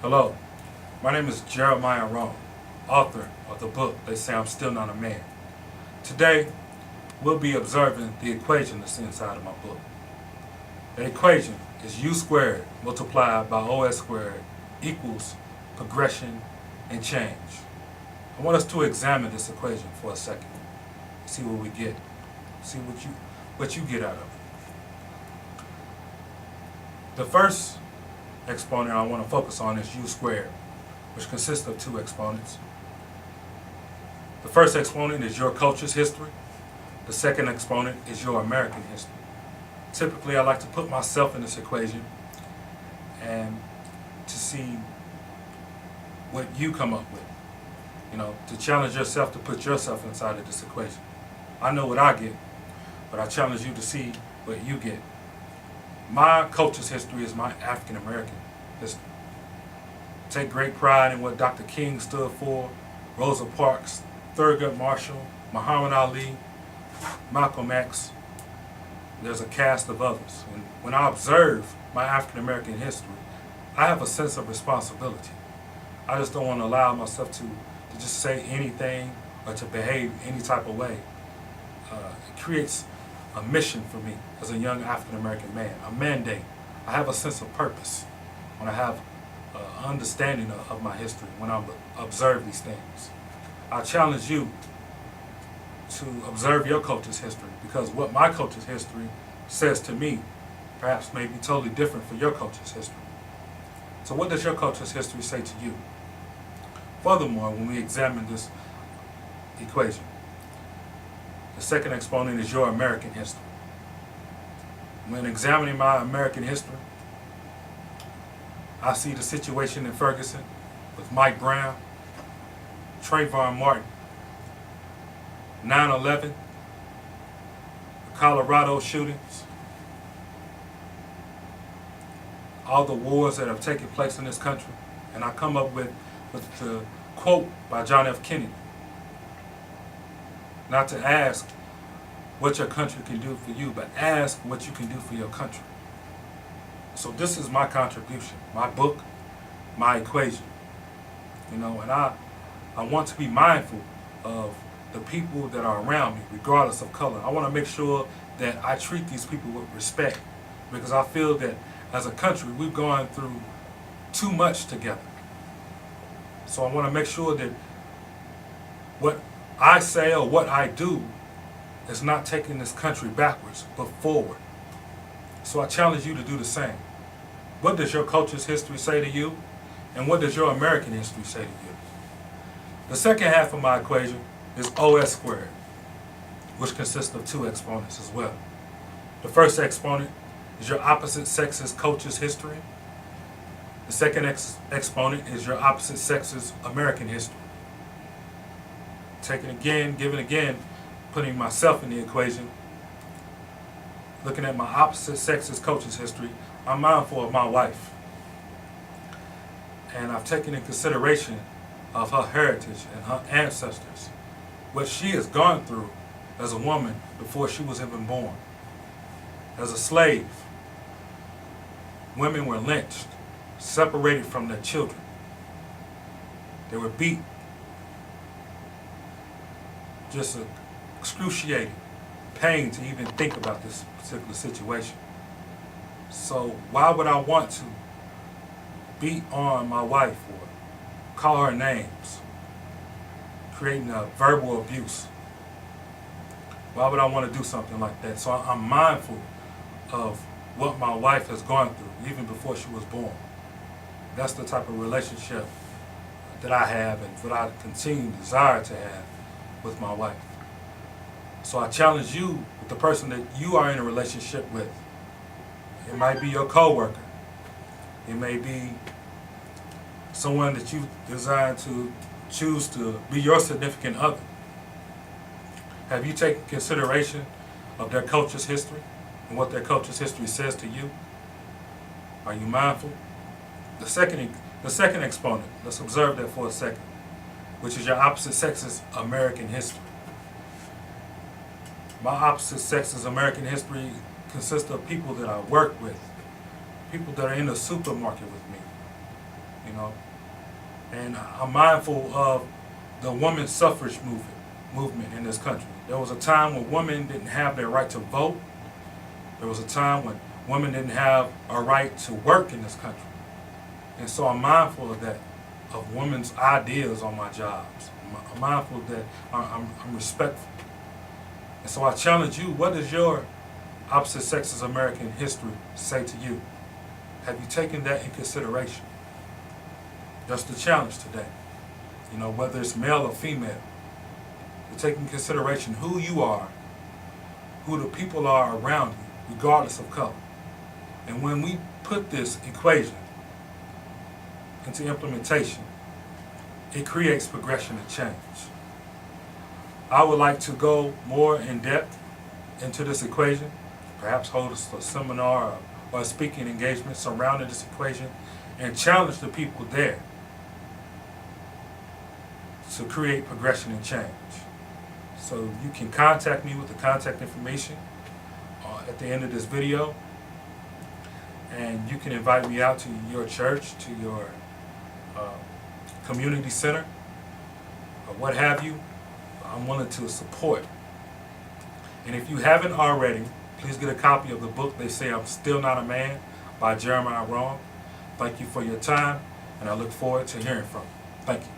Hello, my name is Jeremiah Rome, author of the book They Say I'm Still Not a Man. Today, we'll be observing the equation that's inside of my book. The equation is U squared multiplied by OS squared equals progression and change. I want us to examine this equation for a second, see what we get, see what you get out of it. The first exponent I want to focus on is U squared, which consists of two exponents. The first exponent is your culture's history. The second exponent is your American history. Typically, I like to put myself in this equation and to see what you come up with. To challenge yourself to put yourself inside of this equation. I know what I get, but I challenge you to see what you get. My culture's history is my African American history. Take great pride in what Dr. King stood for, Rosa Parks, Thurgood Marshall, Muhammad Ali, Malcolm X. There's a cast of others. And when I observe my African American history, I have a sense of responsibility. I just don't want to allow myself to just say anything or to behave any type of way. It creates a mission for me as a young African American man, a mandate. I have a sense of purpose when I have an understanding of my history, when I observe these things. I challenge you to observe your culture's history, because what my culture's history says to me perhaps may be totally different for your culture's history. So what does your culture's history say to you? Furthermore, when we examine this equation, the second exponent is your American history. When examining my American history, I see the situation in Ferguson with Mike Brown, Trayvon Martin, 9/11, the Colorado shootings, all the wars that have taken place in this country, and I come up with the quote by John F. Kennedy, not to ask what your country can do for you, but ask what you can do for your country. So this is my contribution, my book, my equation. And I want to be mindful of the people that are around me, regardless of color. I want to make sure that I treat these people with respect, because I feel that as a country, we've gone through too much together. So I want to make sure that what I say or what I do is not taking this country backwards, but forward. So I challenge you to do the same. What does your culture's history say to you? And what does your American history say to you? The second half of my equation is OS squared, which consists of two exponents as well. The first exponent is your opposite sex's culture's history. The second exponent is your opposite sex's American history. Taking again, giving again, putting myself in the equation, looking at my opposite sex's culture's history, I'm mindful of my wife. And I've taken in consideration of her heritage and her ancestors, what she has gone through as a woman before she was even born. As a slave, women were lynched, separated from their children. They were beat. Just excruciating pain to even think about this particular situation. So why would I want to beat on my wife or call her names, creating a verbal abuse? Why would I want to do something like that? So I'm mindful of what my wife has gone through even before she was born. That's the type of relationship that I have and what I continue to desire to have with my wife. So I challenge you with the person that you are in a relationship with. It might be your coworker. It may be someone that you desire to choose to be your significant other. Have you taken consideration of their culture's history and what their culture's history says to you? Are you mindful? The second exponent, let's observe that for a second, which is your opposite sex's American history. My opposite sex's American history consists of people that I work with, people that are in the supermarket with me, you know. And I'm mindful of the women's suffrage movement in this country. There was a time when women didn't have their right to vote. There was a time when women didn't have a right to work in this country. And so I'm mindful of that, of women's ideas on my jobs. I'm mindful of that. I'm respectful. And so I challenge you, what does your opposite sexes American history say to you? Have you taken that in consideration? That's the challenge today. You know, whether it's male or female, to take in consideration who you are, who the people are around you, regardless of color. And when we put this equation into implementation, it creates progression and change. I would like to go more in depth into this equation, perhaps hold a seminar or a speaking engagement surrounding this equation, and challenge the people there to create progression and change. So you can contact me with the contact information at the end of this video, and you can invite me out to your church, to your community center, or what have you. I'm willing to support. And if you haven't already, please get a copy of the book, They Say I'm Still Not a Man, by Jeremiah Wrong. Thank you for your time, and I look forward to hearing from you. Thank you.